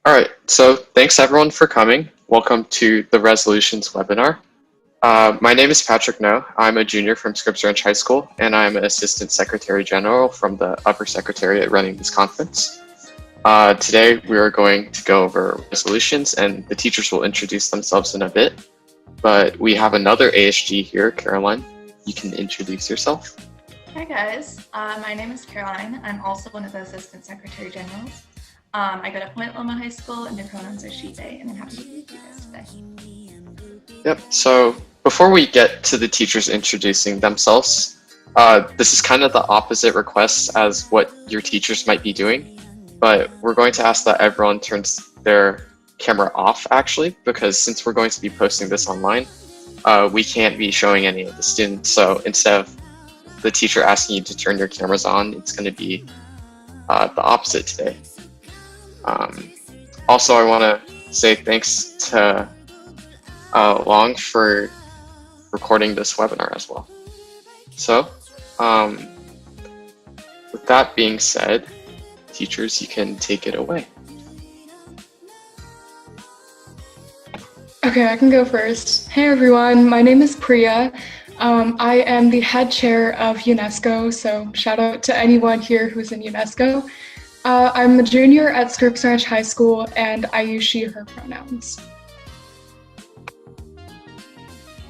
All right, so thanks everyone for coming. Welcome to the Resolutions webinar. My name is Patrick No. I'm a junior from Scripps Ranch High School, and I'm an Assistant Secretary General from the Upper Secretariat running this conference. Today, we are going to go over resolutions, and the teachers will introduce themselves in a bit. But we have another ASG here, Caroline. You can introduce yourself. Hi guys, my name is Caroline. I'm also one of the Assistant Secretary Generals. I go to Point Loma High School and the pronouns are she, they, and I'm happy to be with you guys today. Yep, so before we get to the teachers introducing themselves, this is kind of the opposite request as what your teachers might be doing, but we're going to ask that everyone turns their camera off actually, because since we're going to be posting this online, we can't be showing any of the students. So instead of the teacher asking you to turn your cameras on, it's going to be the opposite today. Also, I want to say thanks to Long for recording this webinar as well. So, with that being said, teachers, you can take it away. Okay, I can go first. Hey everyone, my name is Priya. I am the head chair of UNESCO, so shout out to anyone here who's in UNESCO. I'm a junior at Scripps Ranch High School, and I use she, her pronouns.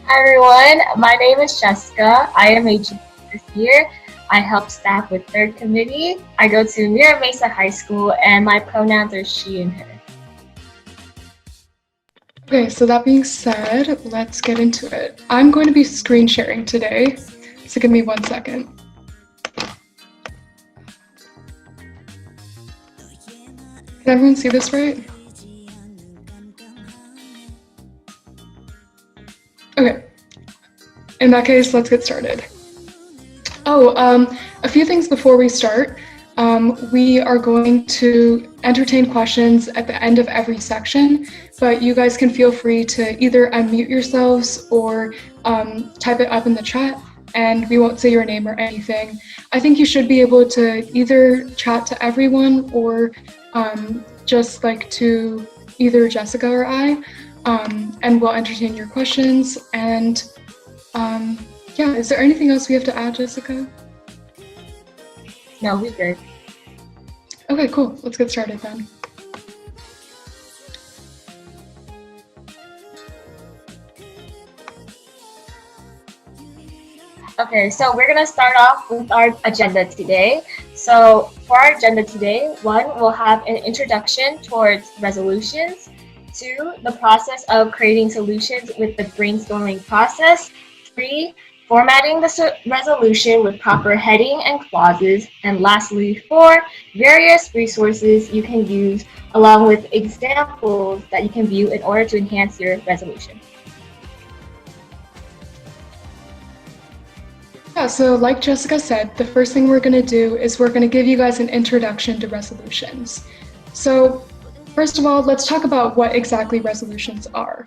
Hi everyone, my name is Jessica. I am a junior this year. I help staff with third committee. I go to Mira Mesa High School, and my pronouns are she and her. Okay, so that being said, let's get into it. I'm going to be screen sharing today, so give me 1 second. Can everyone see this right? Okay, in that case, let's get started. A few things before we start. We are going to entertain questions at the end of every section, but you guys can feel free to either unmute yourselves or type it up in the chat, and we won't say your name or anything. I think you should be able to either chat to everyone or just like to either Jessica or I, and we'll entertain your questions. And yeah, is there anything else we have to add, Jessica? No, we're good. Okay, cool. Let's get started then. Okay, so we're gonna start off with our agenda today. So for our agenda today, 1, we'll have an introduction towards resolutions. 2, the process of creating solutions with the brainstorming process. 3, formatting the resolution with proper heading and clauses. And lastly, 4, various resources you can use along with examples that you can view in order to enhance your resolution. Yeah, so like Jessica said, the first thing we're going to do is we're going to give you guys an introduction to resolutions. So first of all, let's talk about what exactly resolutions are.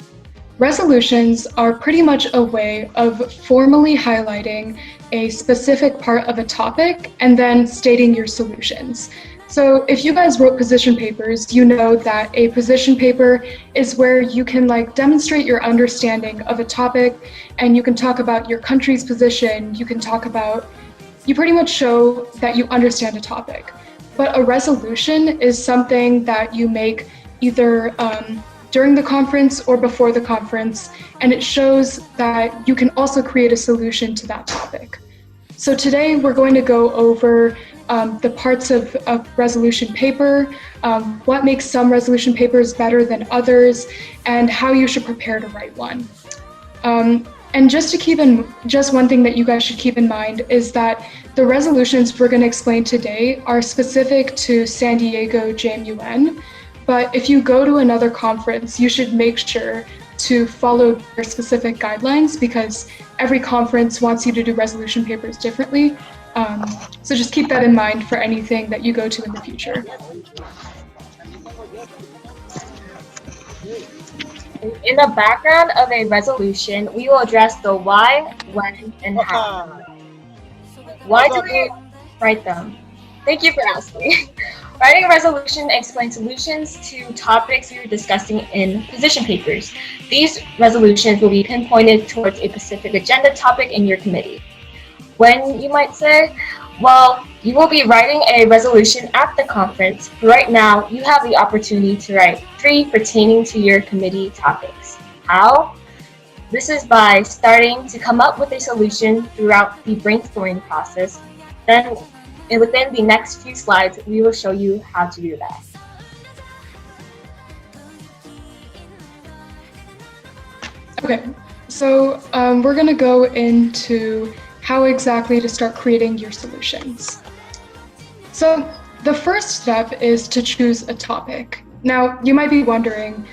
Resolutions are pretty much a way of formally highlighting a specific part of a topic and then stating your solutions. So if you guys wrote position papers, you know that a position paper is where you can demonstrate your understanding of a topic, and you can talk about your country's position, you pretty much show that you understand a topic. But a resolution is something that you make either during the conference or before the conference, and it shows that you can also create a solution to that topic. So today we're going to go over the parts of resolution paper, what makes some resolution papers better than others, and how you should prepare to write one. And just one thing that you guys should keep in mind is that the resolutions we're going to explain today are specific to San Diego JMUN, but if you go to another conference, you should make sure to follow their specific guidelines because every conference wants you to do resolution papers differently. So just keep that in mind for anything that you go to in the future. In the background of a resolution, we will address the why, when, and how. Why do we write them? Thank you for asking. Writing a resolution explains solutions to topics we were discussing in position papers. These resolutions will be pinpointed towards a specific agenda topic in your committee. When, you might say? Well, you will be writing a resolution at the conference. Right now, you have the opportunity to write 3 pertaining to your committee topics. How? This is by starting to come up with a solution throughout the brainstorming process. Then, within the next few slides, we will show you how to do that. Okay, so we're going to go into how exactly to start creating your solutions. So the first step is to choose a topic. Now, you might be wondering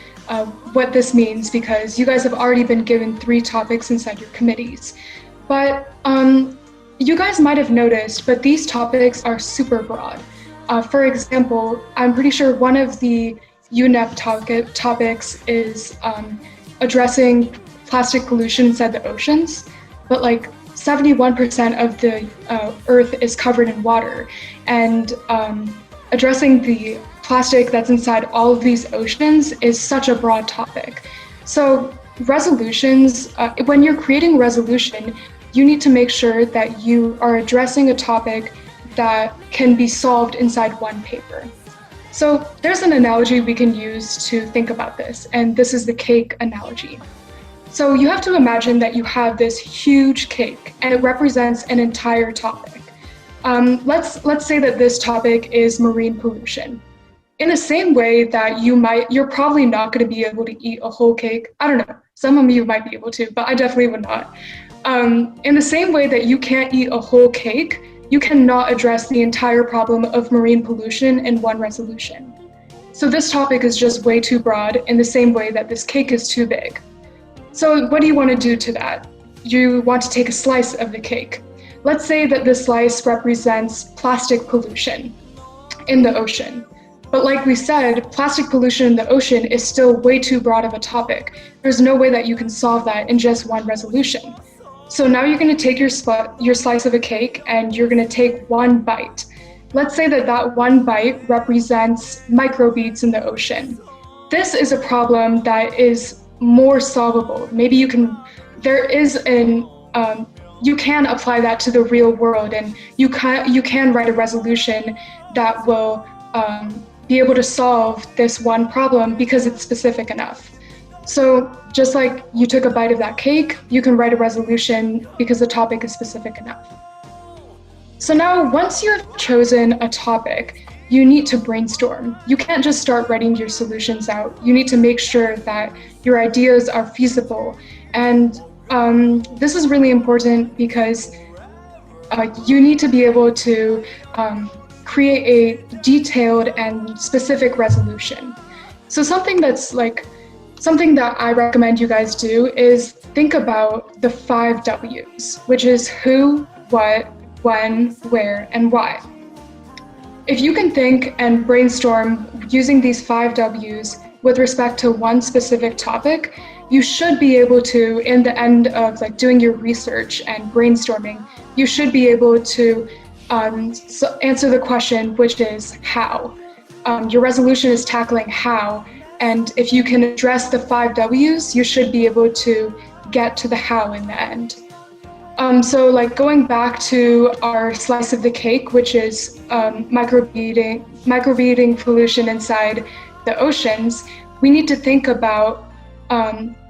what this means because you guys have already been given 3 topics inside your committees. But you guys might have noticed, but these topics are super broad. For example, I'm pretty sure one of the UNEP topics is addressing plastic pollution inside the oceans, but like 71% of the Earth is covered in water, and addressing the plastic that's inside all of these oceans is such a broad topic. So resolutions, when you're creating a resolution, you need to make sure that you are addressing a topic that can be solved inside one paper. So there's an analogy we can use to think about this, and this is the cake analogy. So you have to imagine that you have this huge cake and it represents an entire topic. Let's say that this topic is marine pollution. In the same way that you're probably not going to be able to eat a whole cake. I don't know, some of you might be able to, but I definitely would not. In the same way that you can't eat a whole cake, you cannot address the entire problem of marine pollution in one resolution. So this topic is just way too broad in the same way that this cake is too big. So what do you want to do to that? You want to take a slice of the cake. Let's say that this slice represents plastic pollution in the ocean. But like we said, plastic pollution in the ocean is still way too broad of a topic. There's no way that you can solve that in just one resolution. So now you're going to take your slice of a cake and you're going to take one bite. Let's say that that one bite represents microbeads in the ocean. This is a problem that is more solvable. Maybe you can apply that to the real world, and you can write a resolution that will be able to solve this one problem because it's specific enough. So just like you took a bite of that cake, you can write a resolution because the topic is specific enough. So now once you've chosen a topic, you need to brainstorm. You can't just start writing your solutions out. You need to make sure that your ideas are feasible. And this is really important because you need to be able to create a detailed and specific resolution. So something that I recommend you guys do is think about the 5 W's, which is who, what, when, where, and why. If you can think and brainstorm using these 5 W's with respect to one specific topic, you should be able to, in the end of doing your research and brainstorming, you should be able to answer the question, which is how. Your resolution is tackling how, and if you can address the 5 W's, you should be able to get to the how in the end. So going back to our slice of the cake, which is microbeading pollution inside the oceans, we need to think about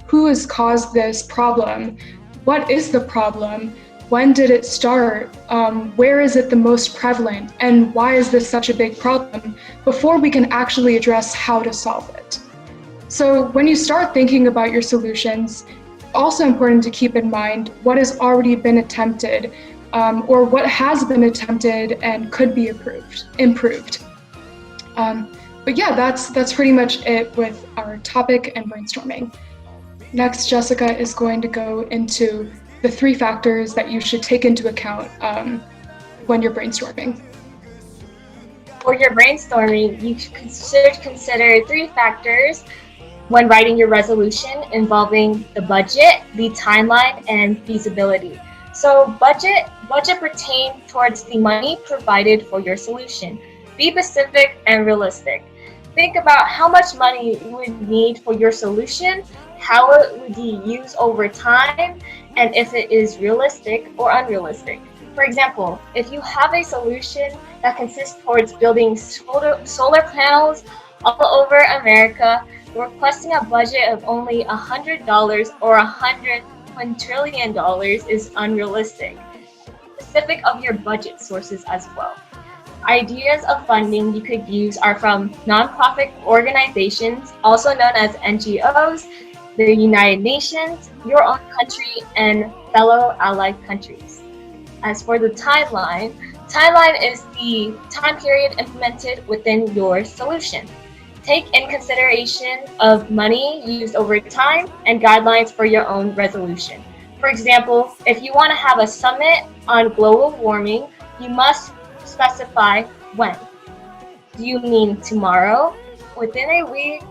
who has caused this problem, what is the problem, when did it start, where is it the most prevalent, and why is this such a big problem before we can actually address how to solve it. So when you start thinking about your solutions, also important to keep in mind what has already been attempted or what has been attempted and could be improved. But yeah, that's pretty much it with our topic and brainstorming. Next, Jessica is going to go into the 3 factors that you should take into account when you're brainstorming. For your brainstorming, you should consider 3 factors when writing your resolution involving the budget, the timeline, and feasibility. So budget pertains towards the money provided for your solution. Be specific and realistic. Think about how much money you would need for your solution, how it would be used over time, and if it is realistic or unrealistic. For example, if you have a solution that consists towards building solar panels all over America, requesting a budget of only $100 or $100 trillion is unrealistic. Be specific of your budget sources as well. Ideas of funding you could use are from nonprofit organizations, also known as NGOs, the United Nations, your own country, and fellow allied countries. As for the timeline is the time period implemented within your solution. Take in consideration of money used over time and guidelines for your own resolution. For example, if you want to have a summit on global warming, you must specify when. Do you mean tomorrow, within a week,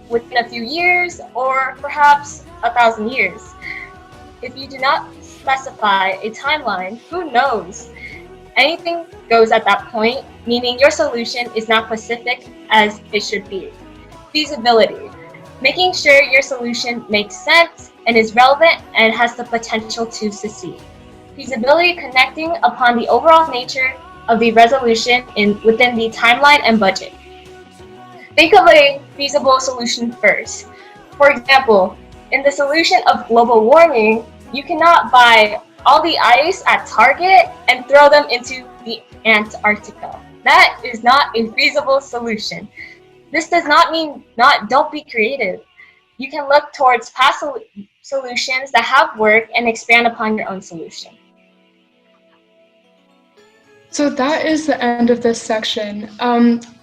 within a few years, or perhaps 1,000 years? If you do not specify a timeline, who knows? Anything goes at that point, meaning your solution is not specific as it should be. Feasibility. Making sure your solution makes sense and is relevant and has the potential to succeed. Feasibility connecting upon the overall nature of the resolution within the timeline and budget. Think of a feasible solution first. For example, in the solution of global warming, you cannot buy all the ice at Target and throw them into the Antarctica. That is not a feasible solution. This does not mean don't be creative. You can look towards past solutions that have worked and expand upon your own solution. So that is the end of this section.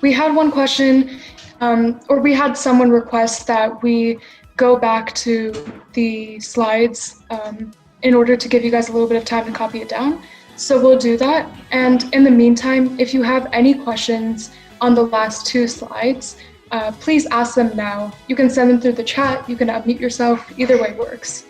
We had one question, or we had someone request that we go back to the slides in order to give you guys a little bit of time to copy it down. So we'll do that. And in the meantime, if you have any questions on the last two slides, please ask them now. You can send them through the chat, you can unmute yourself, either way works.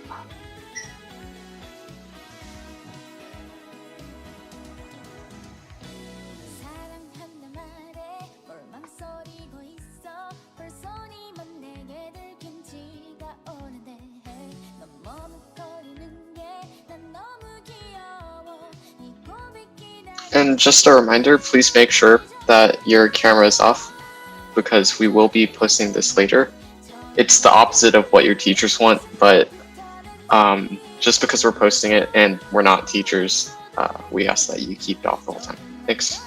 And just a reminder, please make sure that your camera is off because we will be posting this later. It's the opposite of what your teachers want, but just because we're posting it and we're not teachers, we ask that you keep it off the whole time. Thanks.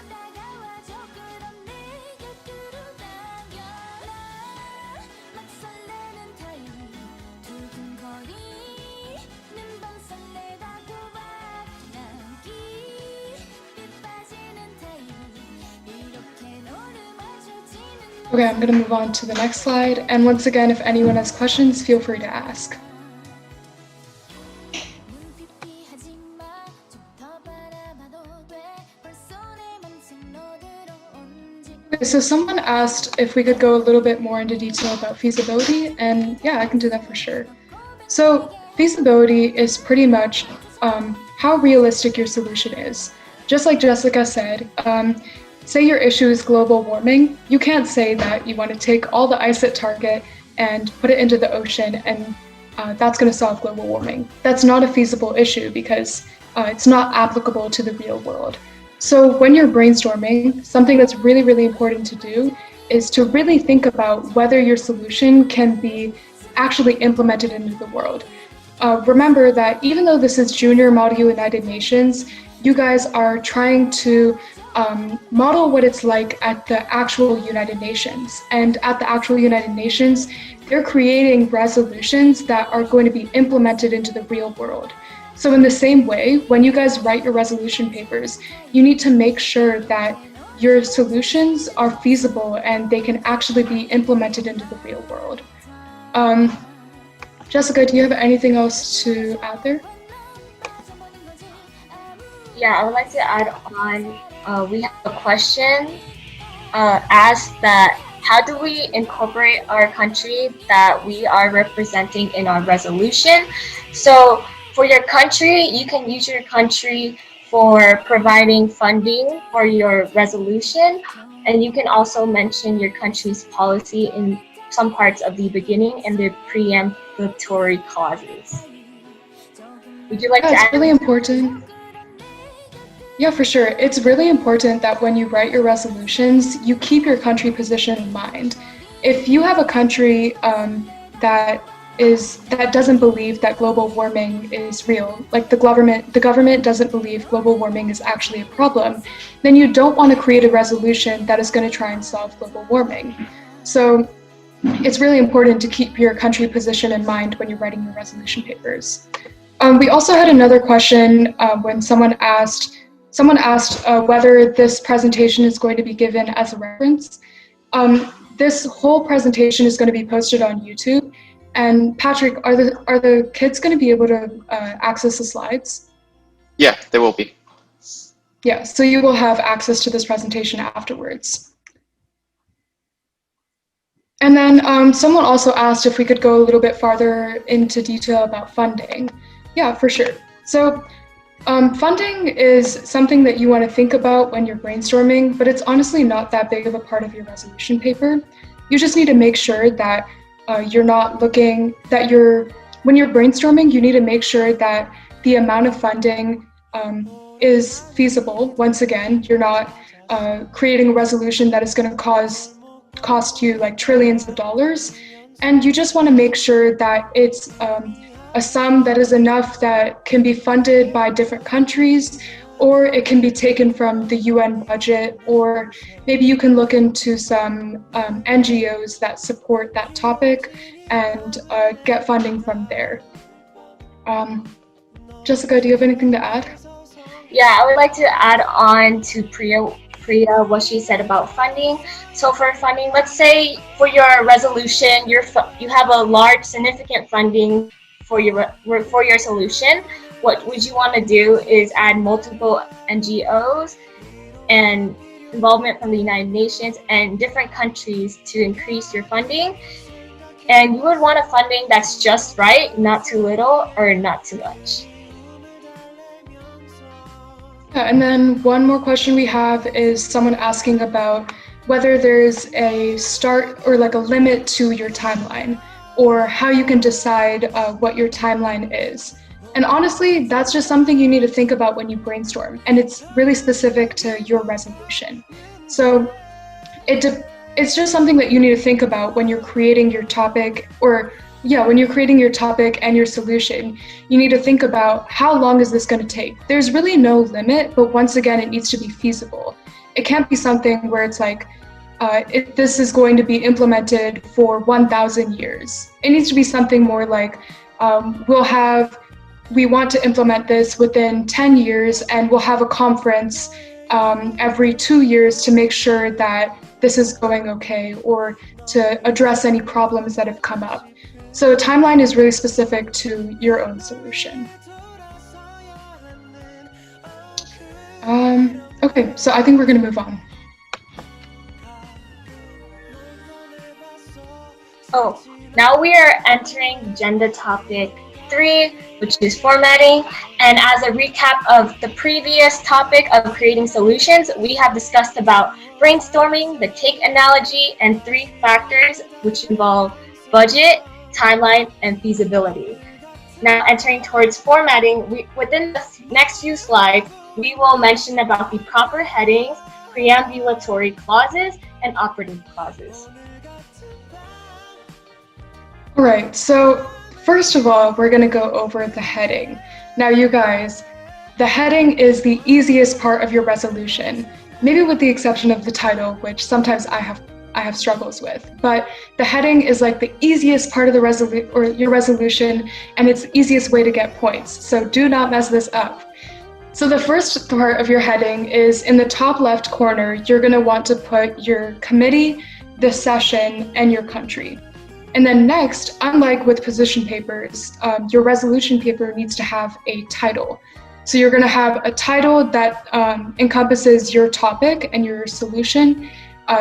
Okay, I'm gonna move on to the next slide. And once again, if anyone has questions, feel free to ask. Okay, so someone asked if we could go a little bit more into detail about feasibility, and yeah, I can do that for sure. So feasibility is pretty much how realistic your solution is. Just like Jessica said, say your issue is global warming, you can't say that you want to take all the ice at Target and put it into the ocean and that's going to solve global warming. That's not a feasible issue because it's not applicable to the real world. So when you're brainstorming, something that's really, really important to do is to really think about whether your solution can be actually implemented into the world. Remember that even though this is Junior Model United Nations, you guys are trying to model what it's like at the actual United Nations. And at the actual United Nations, they're creating resolutions that are going to be implemented into the real world. So in the same way, when you guys write your resolution papers, you need to make sure that your solutions are feasible and they can actually be implemented into the real world. Jessica, do you have anything else to add there? Yeah, I would like to add on, we have a question asked that how do we incorporate our country that we are representing in our resolution? So for your country, you can use your country for providing funding for your resolution. And you can also mention your country's policy in some parts of the beginning and the preambulatory clauses. Would you like to Yeah, add? it's really important. Yeah, for sure. It's really important that when you write your resolutions, you keep your country position in mind. If you have a country that doesn't believe that global warming is real, like the government doesn't believe global warming is actually a problem, then you don't want to create a resolution that is going to try and solve global warming. So it's really important to keep your country position in mind when you're writing your resolution papers. We also had another question when someone asked whether this presentation is going to be given as a reference. This whole presentation is going to be posted on YouTube. And Patrick, are the kids going to be able to access the slides? Yeah, they will be. Yeah, so you will have access to this presentation afterwards. And then someone also asked if we could go a little bit farther into detail about funding. Yeah, for sure. So funding is something that you want to think about when you're brainstorming, but it's honestly not that big of a part of your resolution paper. You just need to make sure that you're not looking, when you're brainstorming, you need to make sure that the amount of funding is feasible. Once again, you're not creating a resolution that is going to cost you like trillions of dollars. And you just want to make sure that it's a sum that is enough that can be funded by different countries, or it can be taken from the UN budget, or maybe you can look into some NGOs that support that topic and get funding from there. Jessica, do you have anything to add? Yeah, I would like to add on to Priya what she said about funding. So for funding, let's say for your resolution, you have a large significant funding for your solution. What would you want to do is add multiple NGOs and involvement from the United Nations and different countries to increase your funding. And you would want a funding that's just right, not too little or not too much. Yeah, and then one more question we have is someone asking about whether there's a start or like a limit to your timeline, or how you can decide what your timeline is. And honestly, that's just something you need to think about when you brainstorm, and it's really specific to your resolution. So it's just something that you need to think about when you're creating your topic, when you're creating your topic and your solution. You need to think about how long is this going to take. There's really no limit, but once again, it needs to be feasible. It can't be something where it's like, this is going to be implemented for 1,000 years. It needs to be something more like, we want to implement this within 10 years, and we'll have a conference every 2 years to make sure that this is going okay, or to address any problems that have come up. So a timeline is really specific to your own solution. Okay, so I think we're going to move on. Oh, now we are entering agenda topic 3, which is formatting. And as a recap of the previous topic of creating solutions, we have discussed about brainstorming, the cake analogy, and 3 factors which involve budget, timeline, and feasibility. Now entering towards formatting, within the next few slides, we will mention about the proper headings, preambulatory clauses, and operative clauses. All right, so first of all, we're going to go over the heading. Now, you guys, the heading is the easiest part of your resolution, maybe with the exception of the title, which sometimes I have struggles with. But the heading is like the easiest part of the your resolution, and it's the easiest way to get points. So do not mess this up. So the first part of your heading is in the top left corner. You're going to want to put your committee, the session, and your country. And then next, unlike with position papers, your resolution paper needs to have a title. So you're going to have a title that encompasses your topic and your solution,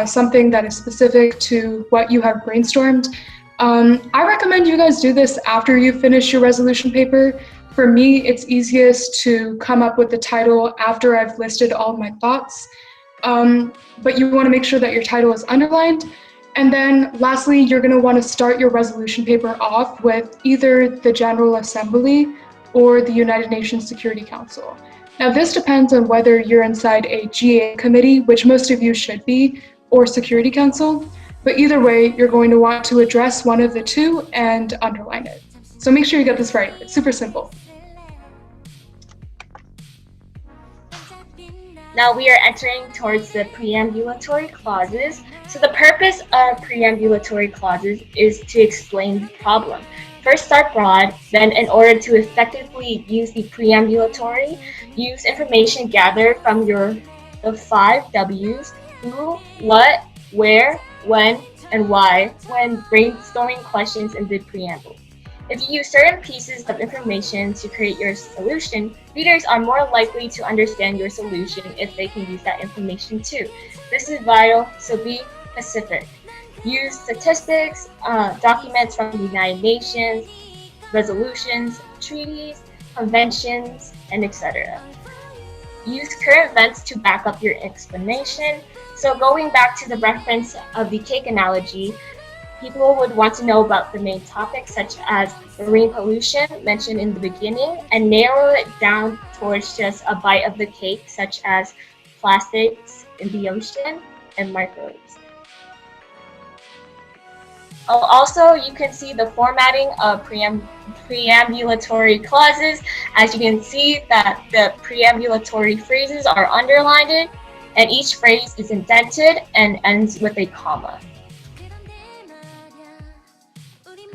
something that is specific to what you have brainstormed. I recommend you guys do this after you finish your resolution paper. for me, it's easiest to come up with the title after I've listed all my thoughts. But you want to make sure that your title is underlined. And then lastly, you're going to want to start your resolution paper off with either the General Assembly or the United Nations Security Council. Now, this depends on whether you're inside a GA committee, which most of you should be, or Security Council. But either way, you're going to want to address one of the two and underline it. So make sure you get this right. It's super simple. Now we are entering towards the preambulatory clauses. So the purpose of preambulatory clauses is to explain the problem. First start broad, then in order to effectively use the preambulatory, use information gathered from the 5 W's, who, what, where, when, and why when brainstorming questions in the preamble. If you use certain pieces of information to create your solution, readers are more likely to understand your solution if they can use that information too. This is vital, so be specific. Use statistics, documents from the United Nations, resolutions, treaties, conventions, and etc. Use current events to back up your explanation. So going back to the reference of the cake analogy, people would want to know about the main topics such as marine pollution mentioned in the beginning and narrow it down towards just a bite of the cake such as plastics in the ocean and microbes. Also, you can see the formatting of preambulatory clauses. As you can see that the preambulatory phrases are underlined and each phrase is indented and ends with a comma.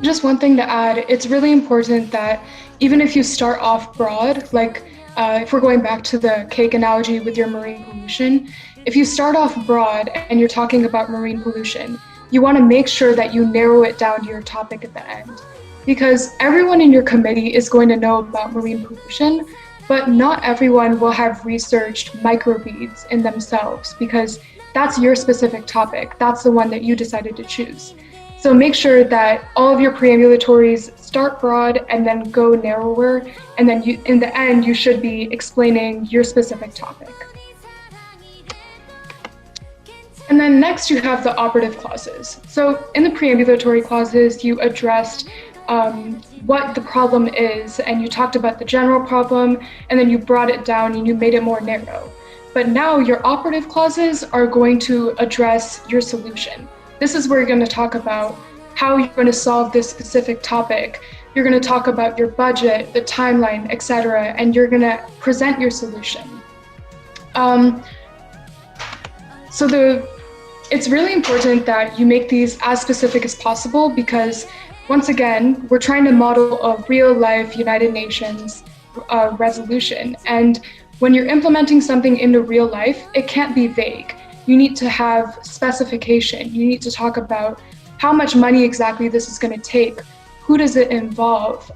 Just one thing to add, it's really important that even if you start off broad, like if we're going back to the cake analogy with your marine pollution, if you start off broad and you're talking about marine pollution, you want to make sure that you narrow it down to your topic at the end. Because everyone in your committee is going to know about marine pollution, but not everyone will have researched microbeads in themselves because that's your specific topic. That's the one that you decided to choose. So make sure that all of your preambulatories start broad and then go narrower, and then in the end, you should be explaining your specific topic. And then next you have the operative clauses. So in the preambulatory clauses, you addressed what the problem is, and you talked about the general problem, and then you brought it down and you made it more narrow. But now your operative clauses are going to address your solution. This is where you're going to talk about how you're going to solve this specific topic. You're going to talk about your budget, the timeline, etc., and you're going to present your solution. It's really important that you make these as specific as possible because, once again, we're trying to model a real-life United Nations resolution. And when you're implementing something into real life, it can't be vague. You need to have specification. You need to talk about how much money exactly this is going to take, who does it involve,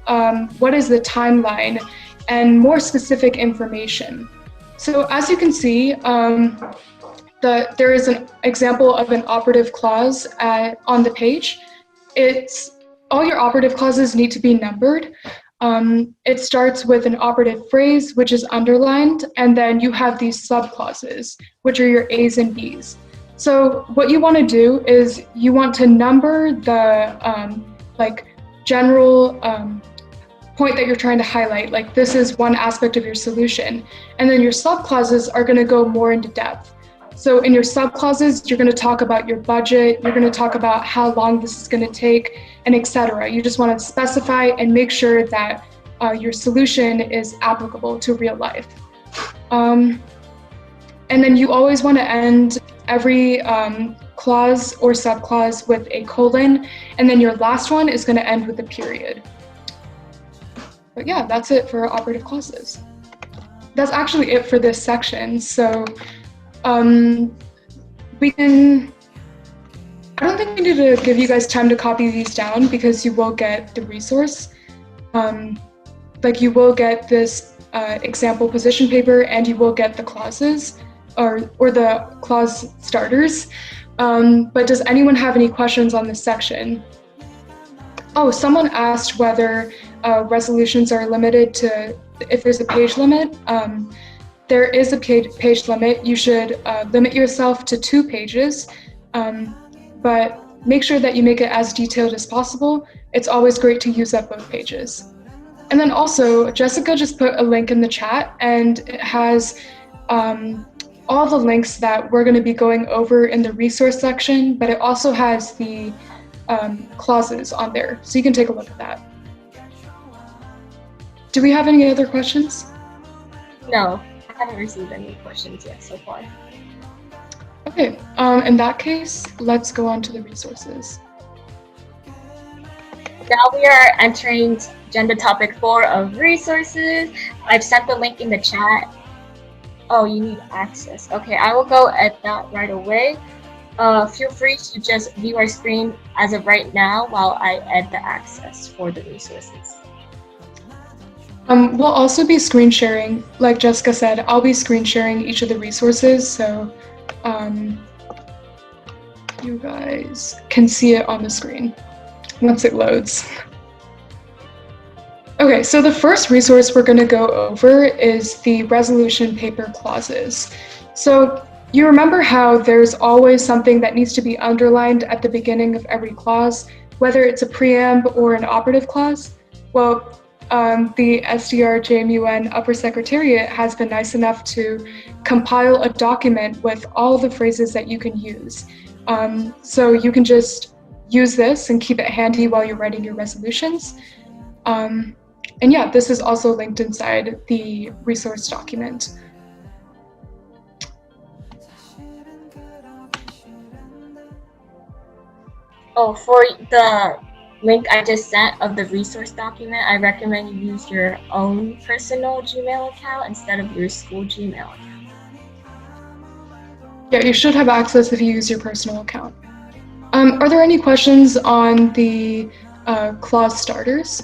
what is the timeline, and more specific information. So as you can see, there is an example of an operative clause on the page. All your operative clauses need to be numbered. It starts with an operative phrase, which is underlined, and then you have these subclauses, which are your A's and B's. So what you want to do is you want to number the general point that you're trying to highlight, like this is one aspect of your solution, and then your subclauses are going to go more into depth. So in your subclauses, you're going to talk about your budget, you're going to talk about how long this is going to take, and etc. You just want to specify and make sure that your solution is applicable to real life. And then you always want to end every clause or subclause with a colon, and then your last one is going to end with a period. But yeah, that's it for operative clauses. That's actually it for this section. So I don't think we need to give you guys time to copy these down because you will get the resource. You will get this example position paper and you will get the clauses or the clause starters. But does anyone have any questions on this section? Oh, someone asked whether resolutions are limited to if there's a page limit. There is a page limit. You should limit yourself to 2 pages, but make sure that you make it as detailed as possible. It's always great to use up both pages. And then also, Jessica just put a link in the chat, and it has all the links that we're going to be going over in the resource section, but it also has the clauses on there, so you can take a look at that. Do we have any other questions? No, I haven't received any questions yet so far. Okay, in that case, let's go on to the resources. Now we are entering agenda topic 4 of resources. I've sent the link in the chat. Oh, you need access. Okay, I will go at that right away. Feel free to just view our screen as of right now while I add the access for the resources. We'll also be screen sharing. Like Jessica said, I'll be screen sharing each of the resources, so you guys can see it on the screen once it loads. Okay, so the first resource we're going to go over is the resolution paper clauses. So you remember how there's always something that needs to be underlined at the beginning of every clause, whether it's a preamb or an operative clause? Well, the SDR JMUN Upper Secretariat has been nice enough to compile a document with all the phrases that you can use. So you can just use this and keep it handy while you're writing your resolutions. And yeah, this is also linked inside the resource document. Oh, for the link I just sent of the resource document, I recommend you use your own personal Gmail account instead of your school Gmail account. Yeah, you should have access if you use your personal account. Are there any questions on the clause starters?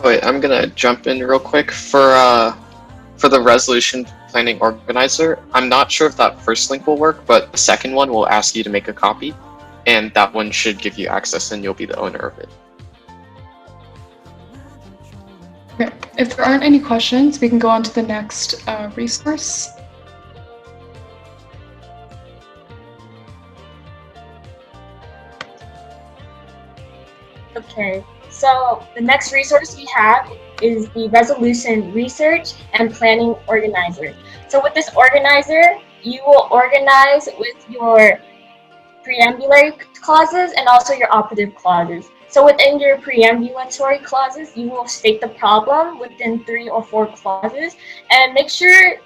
Wait, I'm gonna jump in real quick for the resolution planning organizer. I'm not sure if that first link will work, but the second one will ask you to make a copy, and that one should give you access, and you'll be the owner of it. Okay, if there aren't any questions, we can go on to the next resource. Okay, so the next resource we have is the Resolution Research and Planning Organizer. So with this organizer, you will organize with your preambulatory clauses and also your operative clauses. So within your preambulatory clauses, you will state the problem within 3 or 4 clauses and make sure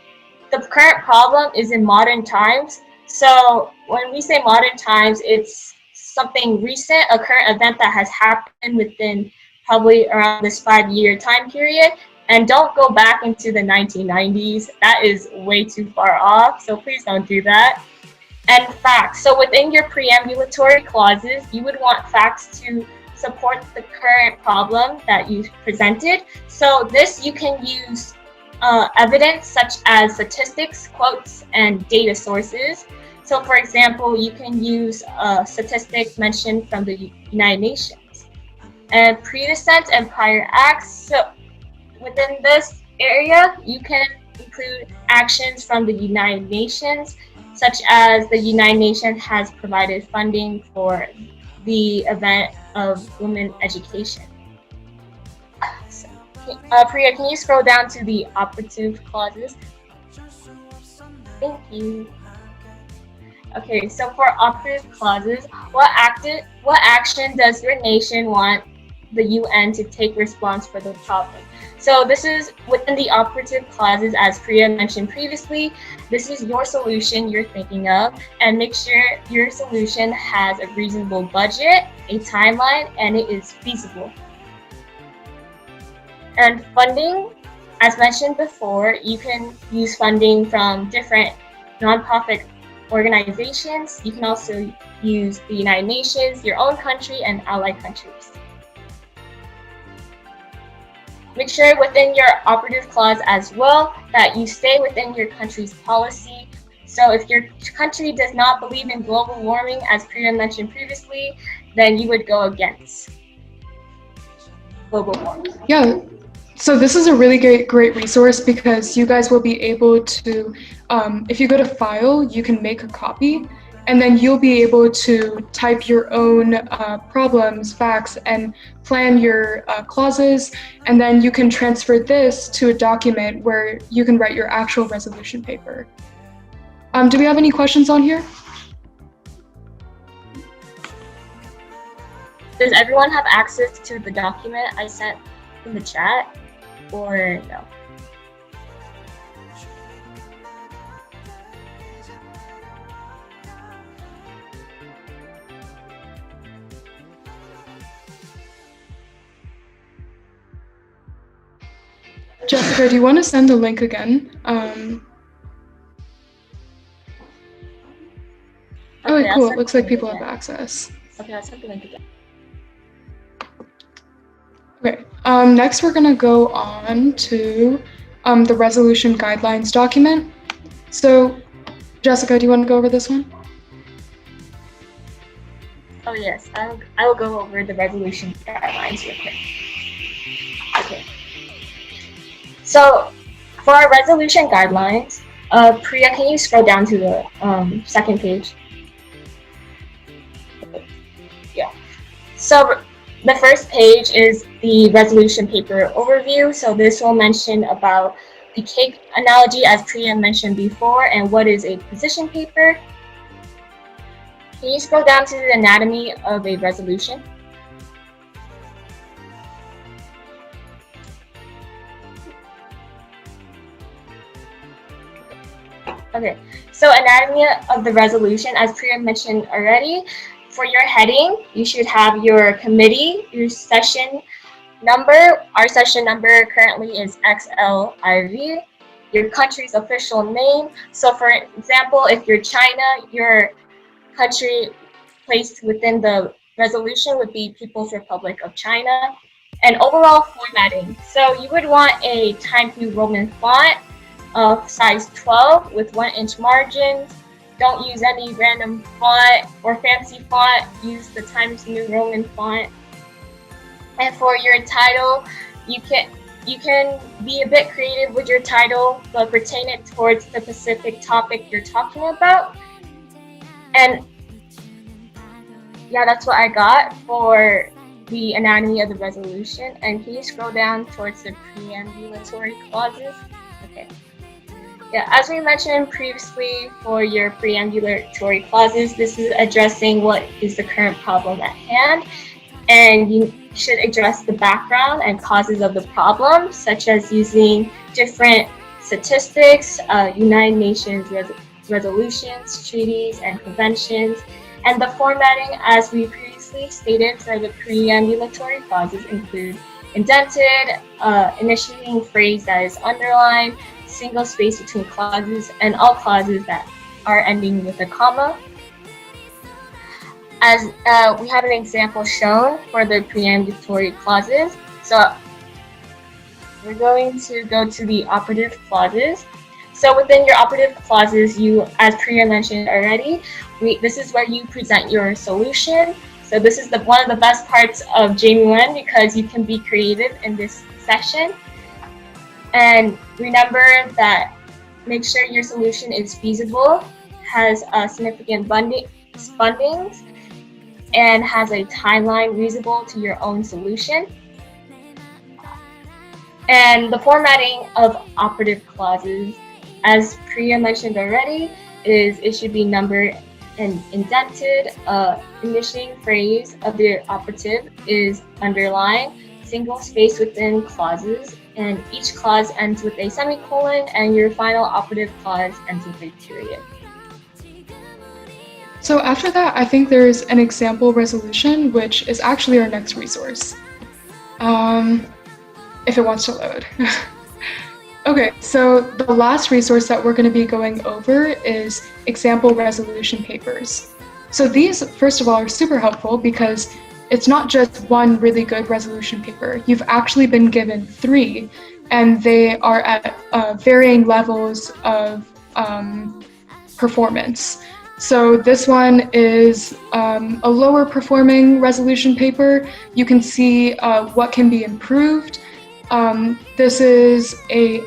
the current problem is in modern times. So when we say modern times, it's something recent, a current event that has happened within probably around this 5-year time period. And don't go back into the 1990s. That is way too far off, so please don't do that. And facts. So within your preambulatory clauses, you would want facts to support the current problem that you presented. So this you can use evidence such as statistics, quotes, and data sources. So for example, you can use statistics mentioned from the United Nations. And predecessors and prior acts. So within this area, you can include actions from the United Nations, such as the United Nations has provided funding for the event of women education. So, Priya, can you scroll down to the operative clauses? Thank you. Okay, so for operative clauses, what action does your nation want the UN to take response for the problem? So this is within the operative clauses, as Priya mentioned previously. This is your solution you're thinking of, and make sure your solution has a reasonable budget, a timeline, and it is feasible. And funding, as mentioned before, you can use funding from different nonprofit organizations. You can also use the United Nations, your own country, and allied countries. Make sure within your operative clause as well that you stay within your country's policy. So if your country does not believe in global warming, as Priya mentioned previously, then you would go against global warming. Yeah, so this is a really great resource because you guys will be able to, if you go to File, you can make a copy, and then you'll be able to type your own problems, facts, and plan your clauses, and then you can transfer this to a document where you can write your actual resolution paper. Do we have any questions on here? Does everyone have access to the document I sent in the chat, or no? Jessica, do you want to send the link again? Okay, cool. It looks like people have access. Okay, I'll send the link again. Okay, next we're gonna go on to the resolution guidelines document. So, Jessica, do you want to go over this one? Oh yes, I will go over the resolution guidelines real quick. Okay. So, for our resolution guidelines, Priya, can you scroll down to the second page? Yeah. So, the first page is the resolution paper overview. So this will mention about the cake analogy, as Priya mentioned before, and what is a position paper. Can you scroll down to the anatomy of a resolution? Okay, so anatomy of the resolution, as Priya mentioned already, for your heading, you should have your committee, your session number. Our session number currently is XLIV, your country's official name. So for example, if you're China, your country placed within the resolution would be People's Republic of China. And overall formatting. So you would want a Times New Roman font of size 12 with 1-inch margins. Don't use any random font or fancy font. Use the Times New Roman font. And for your title, you can be a bit creative with your title, but retain it towards the specific topic you're talking about. And yeah, that's what I got for the anatomy of the resolution. And can you scroll down towards the preambulatory clauses? Okay. Yeah, as we mentioned previously, for your preambulatory clauses, this is addressing what is the current problem at hand, and you should address the background and causes of the problem, such as using different statistics, United Nations resolutions, treaties, and conventions, and the formatting, as we previously stated, for the preambulatory clauses include indented, initiating phrase that is underlined, single space between clauses, and all clauses that are ending with a comma. As we have an example shown for the preambulatory clauses. So we're going to go to the operative clauses. So within your operative clauses, you, as Priya mentioned already, this is where you present your solution. So this is one of the best parts of JMUN because you can be creative in this session. And remember that make sure your solution is feasible, has significant fundings, and has a timeline reasonable to your own solution. And the formatting of operative clauses, as Priya mentioned already, is it should be numbered and indented. Initiating phrase of the operative is underlined, single space within clauses, and each clause ends with a semicolon, and your final operative clause ends with a period. So after that, I think there's an example resolution, which is actually our next resource, if it wants to load. Okay, so the last resource that we're going to be going over is example resolution papers. So these, first of all, are super helpful because it's not just one really good resolution paper. You've actually been given 3, and they are at varying levels of performance. So this one is a lower performing resolution paper. You can see what can be improved. This is a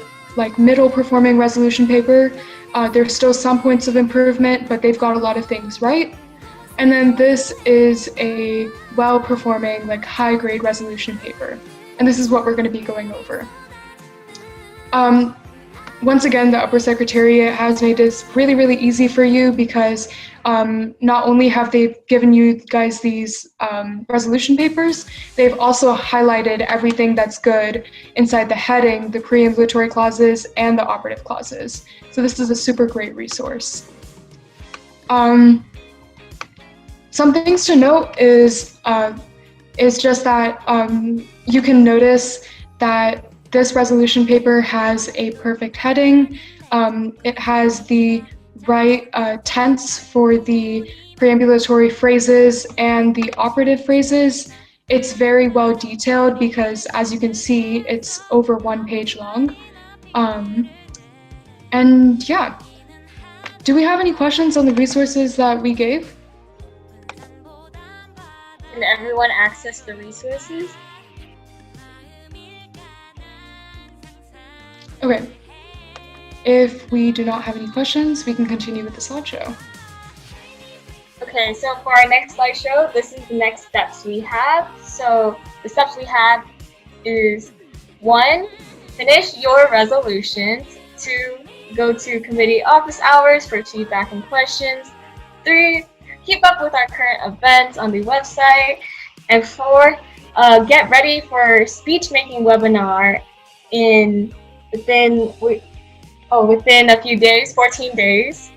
middle performing resolution paper. There's still some points of improvement, but they've got a lot of things right. And then this is a well-performing, high-grade resolution paper. And this is what we're going to be going over. Once again, the Upper Secretariat has made this really, really easy for you because not only have they given you guys these resolution papers, they've also highlighted everything that's good inside the heading, the preambulatory clauses, and the operative clauses. So this is a super great resource. Some things to note is just that you can notice that this resolution paper has a perfect heading. It has the right tense for the preambulatory phrases and the operative phrases. It's very well detailed because, as you can see, it's over 1 page long. And yeah, do we have any questions on the resources that we gave? Can everyone access the resources? Okay. If we do not have any questions, we can continue with the slideshow. Okay, so for our next slideshow, this is the next steps we have. So the steps we have is 1, finish your resolutions. 2, go to committee office hours for feedback and questions. 3, keep up with our current events on the website. And 4, get ready for speech making webinar within a few days, 14 days.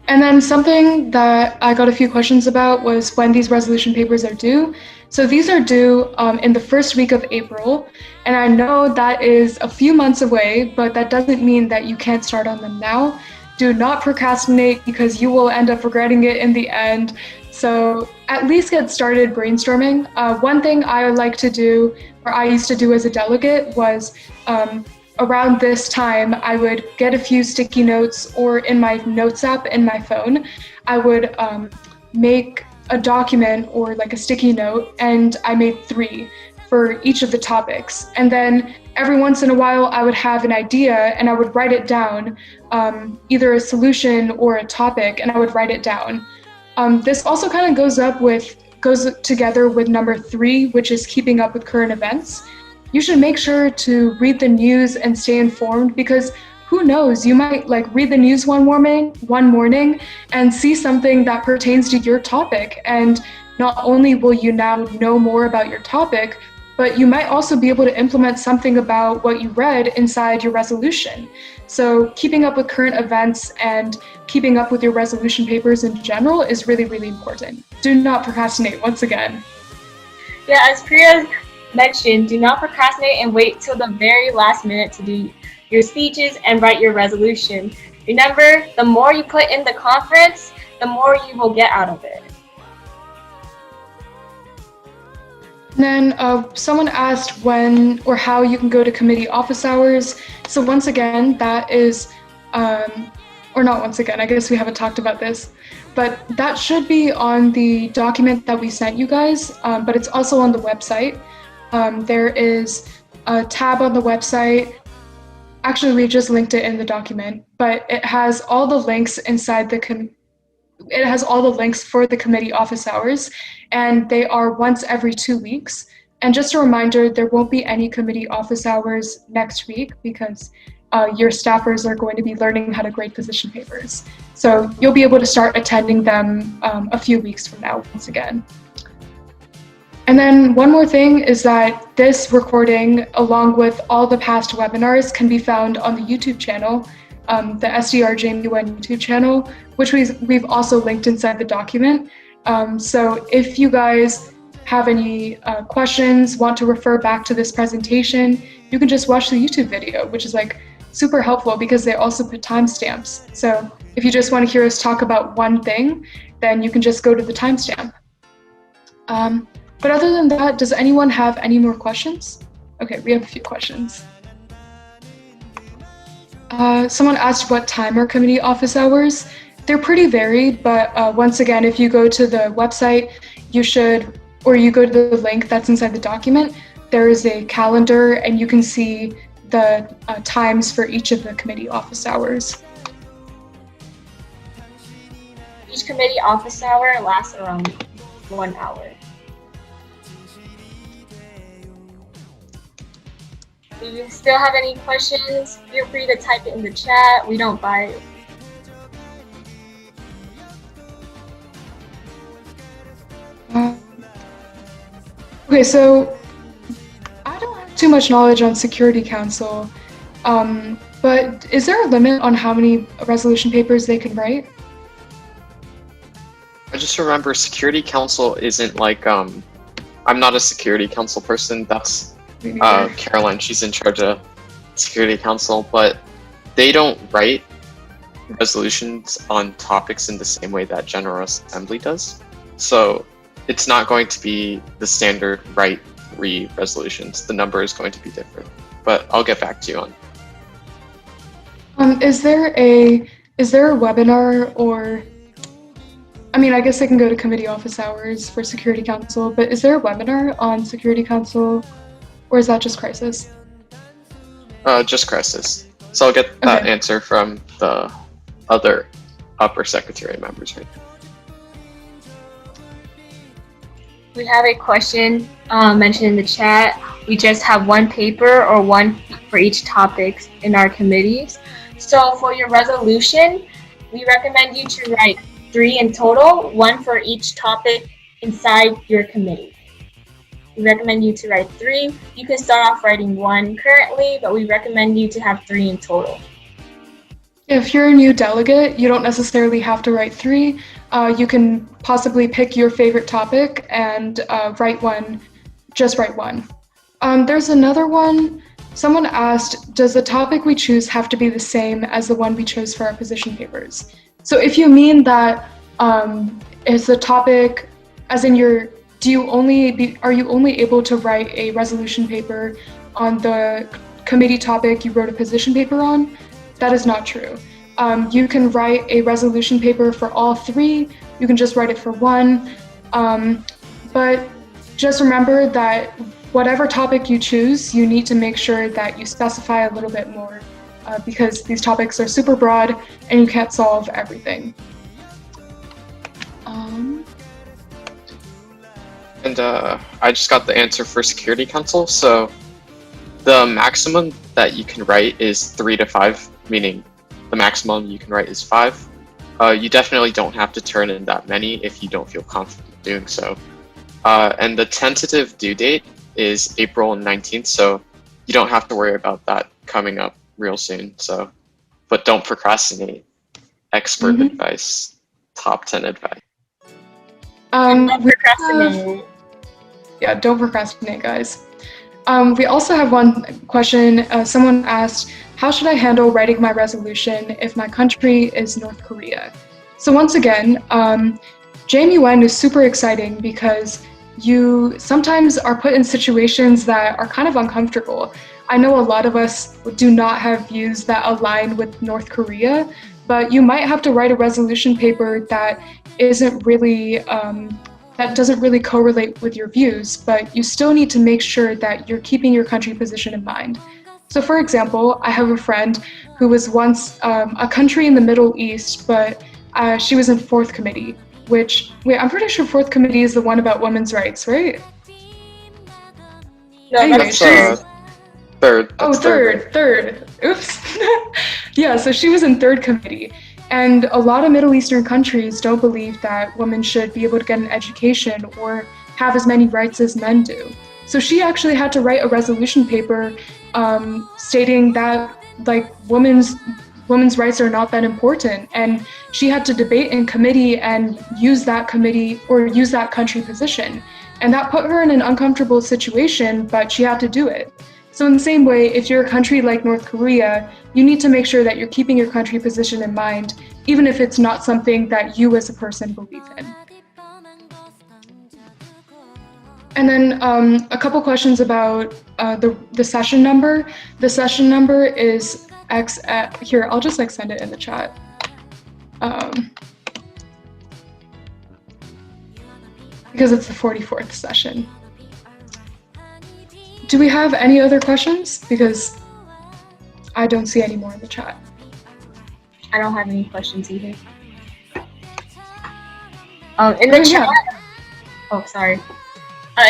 And then something that I got a few questions about was when these resolution papers are due. So these are due in the first week of April. And I know that is a few months away, but that doesn't mean that you can't start on them now. Do not procrastinate because you will end up regretting it in the end. So at least get started brainstorming. One thing I like to do, or I used to do as a delegate, was around this time, I would get a few sticky notes, or in my notes app in my phone, I would make a document or a sticky note, and I made 3 for each of the topics. And then every once in a while, I would have an idea and I would write it down, either a solution or a topic, and I would write it down. This also kind of goes together with number 3, which is keeping up with current events. You should make sure to read the news and stay informed, because who knows, you might read the news one morning and see something that pertains to your topic. And not only will you now know more about your topic, but you might also be able to implement something about what you read inside your resolution. So keeping up with current events and keeping up with your resolution papers in general is really, really important. Do not procrastinate once again. Yeah, as Priya mentioned, do not procrastinate and wait till the very last minute to do your speeches and write your resolution. Remember, the more you put in the conference, the more you will get out of it. And then someone asked when or how you can go to committee office hours. So once again, that is, or not once again, I guess we haven't talked about this, but that should be on the document that we sent you guys, but it's also on the website. There is a tab on the website. Actually, we just linked it in the document, but it has all the links inside it has all the links for the committee office hours, and they are once every 2 weeks. And just a reminder, there won't be any committee office hours next week because your staffers are going to be learning how to grade position papers. So you'll be able to start attending them a few weeks from now once again. And then one more thing is that this recording, along with all the past webinars, can be found on the YouTube channel, the SDR JMUN YouTube channel, which we've also linked inside the document. So if you guys have any questions, want to refer back to this presentation, you can just watch the YouTube video, which is super helpful because they also put timestamps. So if you just want to hear us talk about one thing, then you can just go to the timestamp. But other than that, does anyone have any more questions? Okay, we have a few questions. Someone asked what time are committee office hours. They're pretty varied, but once again, if you go to the website, or you go to the link that's inside the document, there is a calendar and you can see the times for each of the committee office hours. Each committee office hour lasts around 1 hour. If you still have any questions, feel free to type it in the chat. We don't bite. Okay, so I don't have too much knowledge on Security Council, but is there a limit on how many resolution papers they can write? I just remember Security Council isn't like, I'm not a Security Council person, that's Caroline, she's in charge of Security Council, but they don't write resolutions on topics in the same way that General Assembly does. So it's not going to be the standard write 3 resolutions. The number is going to be different, but I'll get back to you on. Is there a webinar, or I mean, I guess they can go to committee office hours for Security Council, but is there a webinar on Security Council, or is that just crisis? Just crisis. So I'll get that answer from the other upper secretary members right now. We have a question mentioned in the chat. We just have 1 paper or 1 for each topic in our committees. So for your resolution, we recommend you to write 3 in total, 1 for each topic inside your committee. We recommend you to write 3. You can start off writing 1 currently, but we recommend you to have 3 in total. If you're a new delegate, you don't necessarily have to write 3. You can possibly pick your favorite topic and write 1. Just write 1. There's another one. Someone asked, does the topic we choose have to be the same as the one we chose for our position papers? So if you mean that is the topic, as in are you only able to write a resolution paper on the committee topic you wrote a position paper on? That is not true. You can write a resolution paper for all 3. You can just write it for 1. But just remember that whatever topic you choose, you need to make sure that you specify a little bit more because these topics are super broad and you can't solve everything. And I just got the answer for Security Council. So the maximum that you can write is 3 to 5, meaning the maximum you can write is 5. You definitely don't have to turn in that many if you don't feel confident doing so. And the tentative due date is April 19th, so you don't have to worry about that coming up real soon. So, but don't procrastinate. Expert advice, top 10 advice. Procrastinate. Yeah, don't procrastinate, guys. We also have one question. Someone asked, how should I handle writing my resolution if my country is North Korea? So once again, JMUN is super exciting because you sometimes are put in situations that are kind of uncomfortable. I know a lot of us do not have views that align with North Korea, but you might have to write a resolution paper that isn't really that doesn't really correlate with your views, but you still need to make sure that you're keeping your country position in mind. So for example, I have a friend who was once a country in the Middle East, but she was in 4th Committee, which, wait, I'm pretty sure 4th Committee is the one about women's rights, right? No, Anyway, that's Third. Oh, third. Oops. Yeah, so she was in 3rd Committee. And a lot of Middle Eastern countries don't believe that women should be able to get an education or have as many rights as men do. So she actually had to write a resolution paper stating that like women's rights are not that important, and she had to debate in committee and use that committee or use that country position. And that put her in an uncomfortable situation, but she had to do it. So in the same way, if you're a country like North Korea, you need to make sure that you're keeping your country position in mind, even if it's not something that you as a person believe in. And then a couple questions about the session number. The session number is X at, here, I'll just like send it in the chat. Because it's the 44th session. Do we have any other questions? Because I don't see any more in the chat. I don't have any questions either. In the chat. Oh, sorry.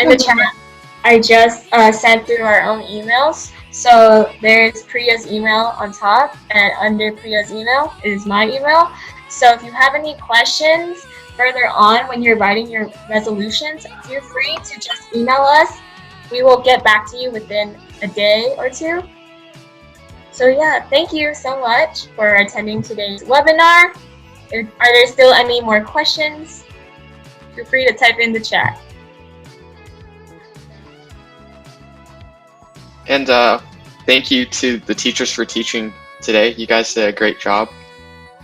In the chat, I just sent through our own emails. So there's Priya's email on top, and under Priya's email is my email. So if you have any questions further on when you're writing your resolutions, feel free to just email us. We will get back to you within a day or two. So yeah, thank you so much for attending today's webinar. Are there still any more questions? Feel free to type in the chat. And thank you to the teachers for teaching today. You guys did a great job.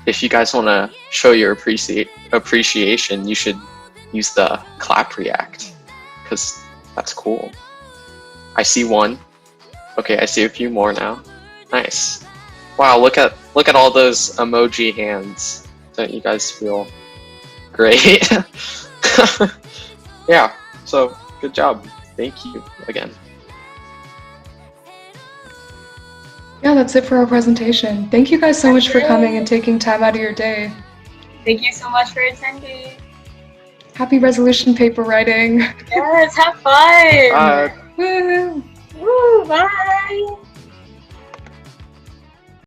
If you guys want to show your appreciation, you should use the clap react, because that's cool. I see one. Okay, I see a few more now. Nice. Wow, look at all those emoji hands. Don't you guys feel great? Yeah, so good job. Thank you again. Yeah, that's it for our presentation. Thank you guys so much for coming and taking time out of your day. Thank you so much for attending. Happy resolution paper writing. Yes, have fun. Bye. Woo! Woo, bye.